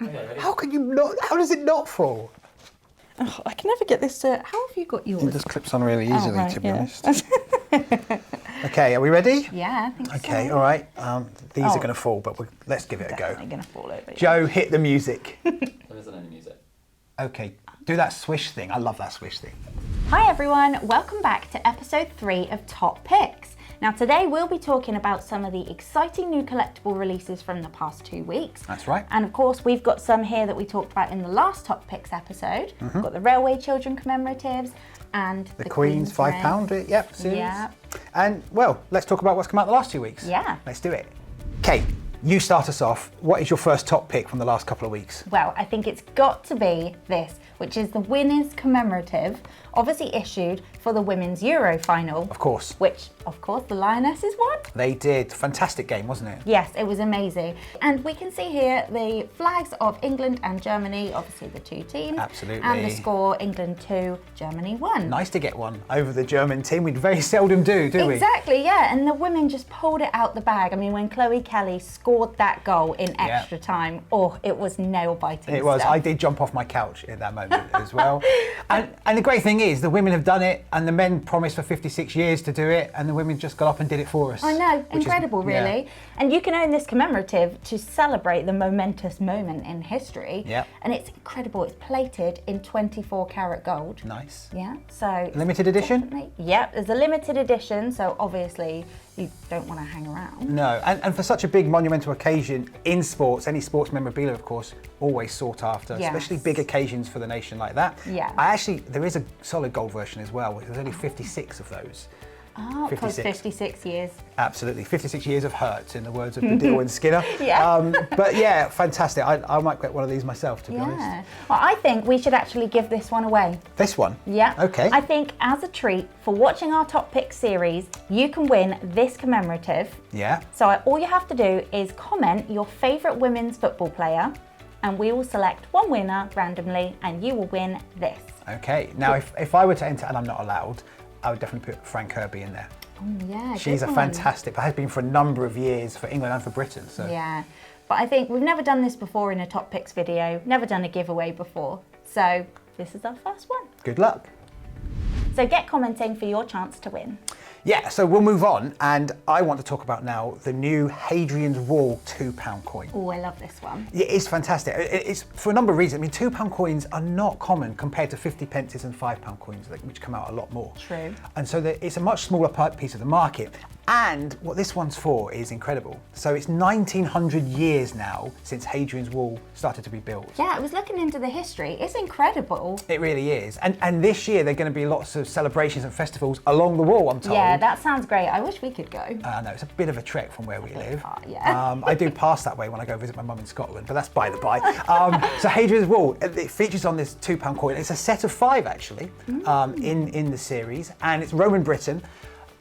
Okay. How can you not? How does it not fall? Oh, I can never get this to... How have you got yours? It just clips on really easily, right, to be yeah. honest. Okay, are we ready? Yeah, I think so. Okay, all right. These are going to fall, but let's give it a go. Definitely going to fall over. Yeah. Joe, hit the music. There isn't any music. Okay, do that swish thing. I love that swish thing. Hi everyone, welcome back to episode 3 of Top Picks. Now today we'll be talking about some of the exciting new collectible releases from the past 2 weeks. That's right. And of course we've got some here that we talked about in the last Top Picks episode. We've got the Railway Children commemoratives and The Queen's £5, yep, series. Yeah. And, well, let's talk about what's come out the last 2 weeks. Yeah. Let's do it. Kate, you start us off. What is your first top pick from the last couple of weeks? Well, I think it's got to be this, which is the Winners Commemorative, obviously issued for the Women's Euro final. Of course. Which, of course, the Lionesses won. They did. Fantastic game, wasn't it? Yes, it was amazing. And we can see here the flags of England and Germany, obviously the two teams. Absolutely. And the score, England 2, Germany 1. Nice to get one over the German team. We very seldom do we? Exactly, yeah. And the women just pulled it out the bag. I mean, when Chloe Kelly scored that goal in extra time, oh, it was nail-biting It was. stuff. I did jump off my couch at that moment as well. And the great thing is, the women have done it, and the men promised for 56 years to do it, and the women just got up and did it for us. I know, which is- incredible, really. yeah. And you can own this commemorative to celebrate the momentous moment in history. Yep. And it's incredible. It's plated in 24 karat gold. Nice. Yeah, so... Limited edition? definitely- Yep, there's a limited edition, so obviously you don't want to hang around. No, and for such a big monumental occasion in sports, any sports memorabilia, of course, always sought after, Yes. especially big occasions for the nation like that. Yeah. There is a solid gold version as well. There's only 56 of those. Oh, because 56 years. Absolutely, 56 years of hurt, in the words of Baddiel and Skinner. Yeah. But yeah, fantastic. I might get one of these myself, to be honest. Yeah. Well, I think we should actually give this one away. This one? Yeah. Okay. I think as a treat for watching our Top Pick series, you can win this commemorative. Yeah. So all you have to do is comment your favourite women's football player, and we will select one winner randomly, and you will win this. Okay. Now, if I were to enter, and I'm not allowed, I would definitely put Frank Kirby in there. Oh yeah, She's a good one. fantastic, but has been for a number of years for England and for Britain. So Yeah, but I think we've never done this before in a Top Picks video, never done a giveaway before. So this is our first one. good luck. So get commenting for your chance to win. Yeah, so we'll move on, and I want to talk about now the new Hadrians Wall £2 coin. Oh, I love this one. It is fantastic. It's for a number of reasons. I mean, £2 coins are not common compared to 50 pences and £5 coins, which come out a lot more. True. And so it's a much smaller piece of the market. And what this one's for is incredible. So it's 1900 years now since Hadrian's Wall started to be built. Yeah, I was looking into the history. It's incredible. It really is. And this year, there are going to be lots of celebrations and festivals along the wall, I'm told. Yeah, that sounds great. I wish we could go. I know, it's a bit of a trek from where we live. yeah. I do pass that way when I go visit my mum in Scotland, but that's by the by. So Hadrian's Wall, it features on this £2 coin. It's a set of 5, actually, in the series, and it's Roman Britain.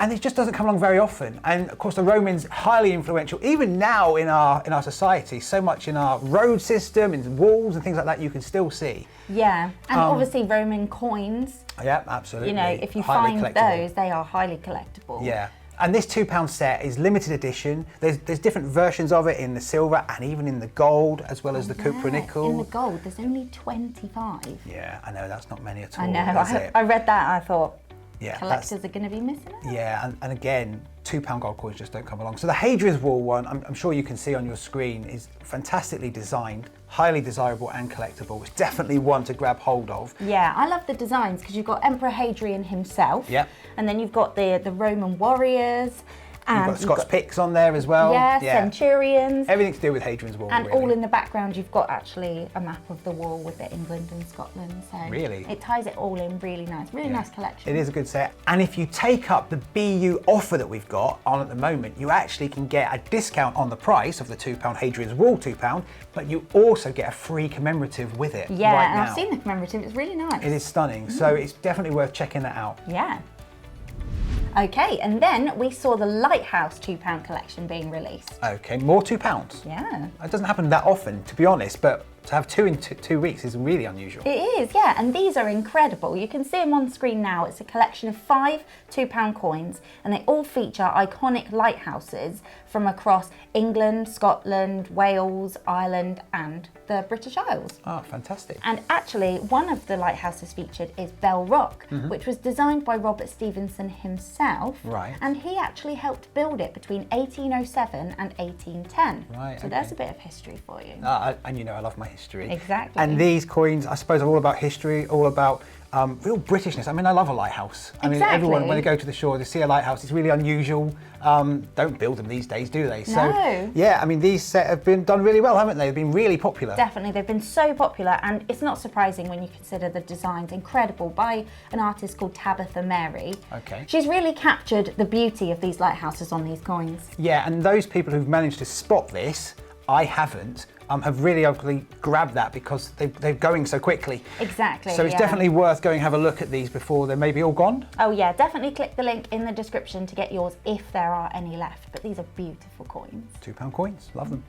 And it just doesn't come along very often. And of course, the Romans, highly influential, even now in our society, so much in our road system, in walls and things like that, you can still see. Yeah, and obviously Roman coins, Yeah, absolutely. you know, if you Highly find collectible. those, they are highly collectible. Yeah. And this £2 set is limited edition. There's different versions of it in the silver and even in the gold, as well as the cupronickel. In the gold, there's only 25. Yeah, I know, that's not many at all. I know, That's it. I read that and I thought, Yeah, collectors are going to be missing it. Yeah, and again, £2 gold coins just don't come along. So the Hadrian's Wall one, I'm sure you can see on your screen, is fantastically designed, highly desirable and collectible. It's definitely one to grab hold of. Yeah, I love the designs because you've got Emperor Hadrian himself. Yep. And then you've got the Roman warriors. You've got Scots Picts on there as well. Yeah, centurions. Everything to do with Hadrian's Wall, And really. all in the background, you've got actually a map of the wall with the England and Scotland. So Really? it ties it all in really nice. Really nice collection. It is a good set. And if you take up the BU offer that we've got on at the moment, you actually can get a discount on the price of the £2 Hadrian's Wall £2, but you also get a free commemorative with it. Yeah, right and now. I've seen the commemorative. It's really nice. It is stunning. So it's definitely worth checking that out. Yeah. Okay, and then we saw the Lighthouse £2 collection being released. Okay, more £2. Yeah. It doesn't happen that often, to be honest, but to have two in 2 weeks is really unusual. It is, yeah, and these are incredible. You can see them on screen now. It's a collection of 5 £2 coins, and they all feature iconic lighthouses from across England, Scotland, Wales, Ireland, and the British Isles. Oh, fantastic. And actually, one of the lighthouses featured is Bell Rock, which was designed by Robert Stevenson himself. Right. And he actually helped build it between 1807 and 1810. Right, so there's a bit of history for you. And you know I love my history. Exactly. And these coins, I suppose, are all about history, all about real Britishness. I mean, I love a lighthouse. I mean, everyone, when they go to the shore, they see a lighthouse, it's really unusual. Don't build them these days, do they? So, No. yeah, I mean, these set have been done really well, haven't they? They've been really popular. Definitely, they've been so popular, and it's not surprising when you consider the designs incredible by an artist called Tabitha Mary. Okay. She's really captured the beauty of these lighthouses on these coins. Yeah, and those people who've managed to spot this, I haven't, have really obviously grabbed that because they're going so quickly. Exactly. So it's definitely worth going and have a look at these before they're maybe all gone. Oh yeah, definitely click the link in the description to get yours if there are any left. But these are beautiful coins. £2 coins, love them.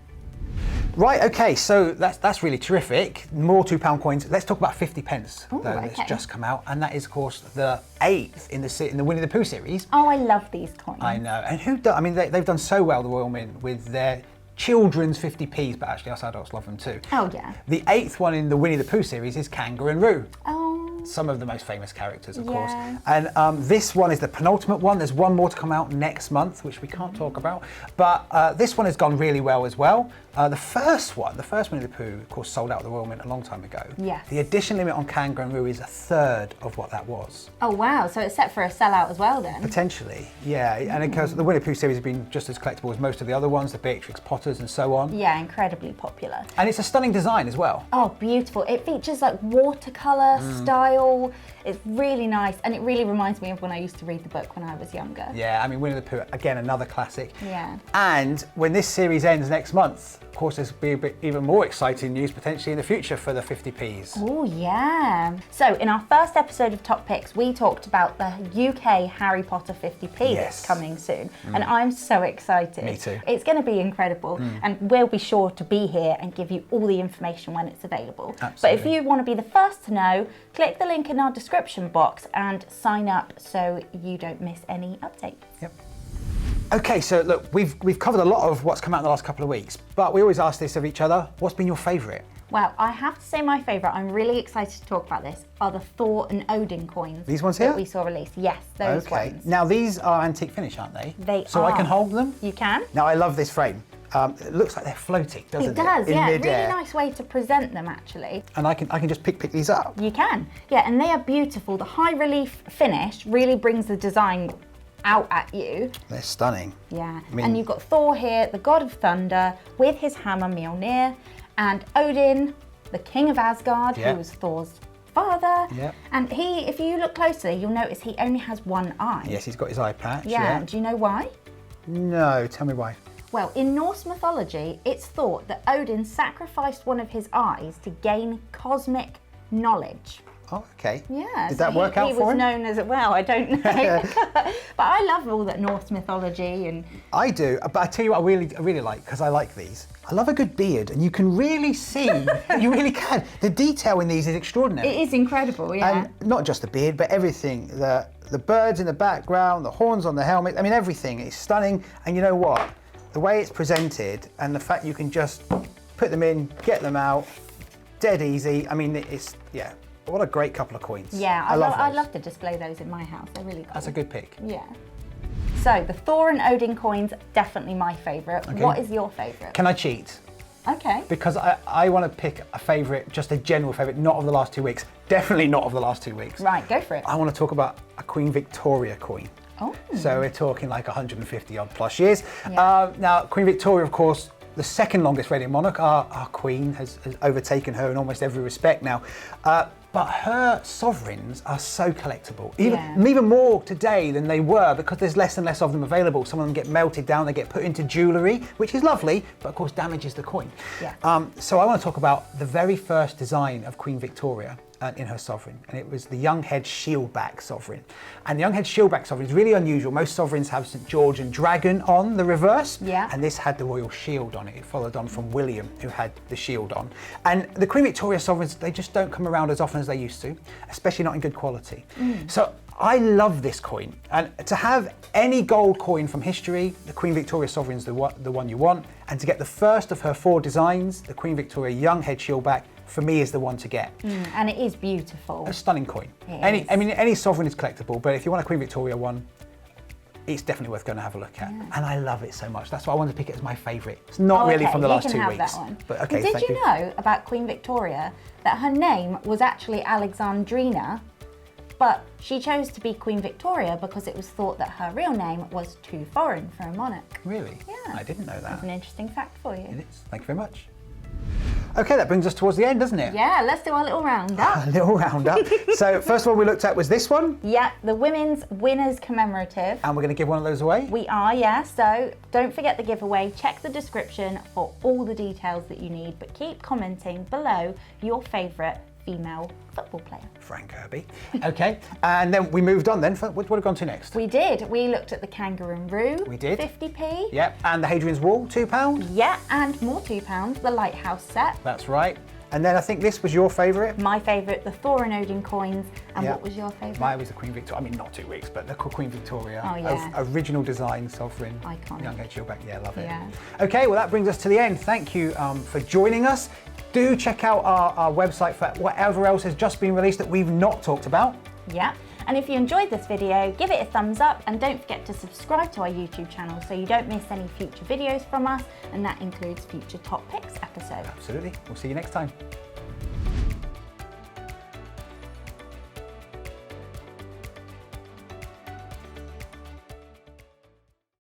Right, okay, so that's really terrific. More £2 coins. Let's talk about 50 pence that's just come out, and that is, of course, the 8th in the Winnie the Pooh series. Oh, I love these coins. I know, and I mean, they've done so well, the Royal Mint, with their children's 50p's, but actually us adults love them too. Oh yeah. The 8th one in the Winnie the Pooh series is Kangaroo. Oh. Some of the most famous characters, of course. Yeah. And this one is the penultimate one. There's one more to come out next month, which we can't talk about. But this one has gone really well as well. The first Winnie the Pooh, of course, sold out at the Royal Mint a long time ago. Yes. The edition limit on Kangaroo is 1/3 of what that was. Oh wow, so it's set for a sellout as well then? Potentially, yeah. And of course, the Winnie the Pooh series has been just as collectible as most of the other ones, the Beatrix Potters and so on. Yeah, incredibly popular. And it's a stunning design as well. Oh, beautiful. It features like watercolour style. It's really nice, and it really reminds me of when I used to read the book when I was younger. Yeah, I mean, Winnie the Pooh, again, another classic. Yeah. And when this series ends next month, of course, there's be a bit even more exciting news potentially in the future for the 50p's. Oh, yeah. So, in our first episode of Top Picks, we talked about the UK Harry Potter 50p that's coming soon. And I'm so excited. Me too. It's going to be incredible. And we'll be sure to be here and give you all the information when it's available. Absolutely. But if you want to be the first to know, click the link in our description box and sign up so you don't miss any updates. Yep. Okay, so look, we've covered a lot of what's come out in the last couple of weeks, but we always ask this of each other. What's been your favourite? Well, I have to say my favourite, I'm really excited to talk about this, are the Thor and Odin coins. These ones here? That we saw released. Yes, those ones. Now these are antique finish, aren't they? They so are. I can hold them? You can. Now I love this frame. It looks like they're floating, doesn't it? It does, yeah. mid-air. Really nice way to present them, actually. And I can just pick these up. You can. Yeah, and they are beautiful. The high relief finish really brings the design out at you. They're stunning. Yeah. I mean, and you've got Thor here, the god of thunder, with his hammer Mjolnir, and Odin, the king of Asgard, who was Thor's father. Yeah. And he, if you look closely, you'll notice he only has one eye. Yes, he's got his eye patch. Yeah. Do you know why? No, tell me why. Well, in Norse mythology, it's thought that Odin sacrificed one of his eyes to gain cosmic knowledge. Oh, okay. Yeah. Did that work out for him? He was known as, well, I don't know. But I love all that Norse mythology and... I do, but I tell you what I really like, because I like these. I love a good beard, and you can really see, you really can. The detail in these is extraordinary. It is incredible, yeah. And not just the beard, but everything. The birds in the background, the horns on the helmet, I mean, everything is stunning. And you know what? The way it's presented and the fact you can just put them in, get them out, dead easy. I mean, it's, yeah, what a great couple of coins. Yeah, I love to display those in my house. They're really cool. That's a good pick. Yeah. So the Thor and Odin coins, definitely my favourite. Okay. What is your favourite? Can I cheat? Okay. Because I want to pick a favourite, just a general favourite, not of the last 2 weeks. Definitely not of the last 2 weeks. Right, go for it. I want to talk about a Queen Victoria coin. Oh. So we're talking like 150 odd plus years. Yeah. Now, Queen Victoria, of course, the second longest reigning monarch, our queen has overtaken her in almost every respect now. But her sovereigns are so collectible, even more today than they were, because there's less and less of them available. Some of them get melted down, they get put into jewellery, which is lovely, but of course damages the coin. Yeah. So I want to talk about the very first design of Queen Victoria. in her sovereign, and it was the young head shieldback sovereign. And the young head shieldback sovereign is really unusual. Most sovereigns have St George and Dragon on the reverse, and this had the royal shield on it. It followed on from William, who had the shield on. And the Queen Victoria sovereigns, they just don't come around as often as they used to, especially not in good quality. So I love this coin, and to have any gold coin from history, the Queen Victoria sovereign is the one you want, and to get the first of her 4 designs, the Queen Victoria young head shieldback, for me is the one to get. And it is beautiful. A stunning coin. Any sovereign is collectible, but if you want a Queen Victoria one, it's definitely worth going to have a look at. And I love it so much. That's why I wanted to pick it as my favourite. It's not really from the last 2 weeks. That one. But okay, did you know about Queen Victoria that her name was actually Alexandrina, but she chose to be Queen Victoria because it was thought that her real name was too foreign for a monarch. Really? Yeah. I didn't know that. That's an interesting fact for you. It is. Thank you very much. Okay, that brings us towards the end, doesn't it? Yeah, let's do our little roundup. A little roundup. So first one we looked at was this one. Yeah, the Women's Winners Commemorative. And we're going to give one of those away? We are, yeah. So don't forget the giveaway. Check the description for all the details that you need, but keep commenting below your favourite female football player. Frank Kirby. Okay, and then we moved on then. What have we gone to next? We did. We looked at the Kangaroo. We did. 50p. Yep, and the Hadrians Wall, £2. Yeah, and more £2, the Lighthouse set. That's right. And then I think this was your favourite. My favourite, the Thor and Odin coins. And what was your favourite? Mine was the Queen Victoria. I mean, not 2 weeks, but the Queen Victoria. Oh, yeah. Original design, sovereign. Iconic. Young head shieldback. Yeah, love it. Yeah. Okay, well, that brings us to the end. Thank you for joining us. Do check out our website for whatever else has just been released that we've not talked about. Yeah. And if you enjoyed this video, give it a thumbs up and don't forget to subscribe to our YouTube channel so you don't miss any future videos from us, and that includes future Top Picks episodes. Absolutely. We'll see you next time.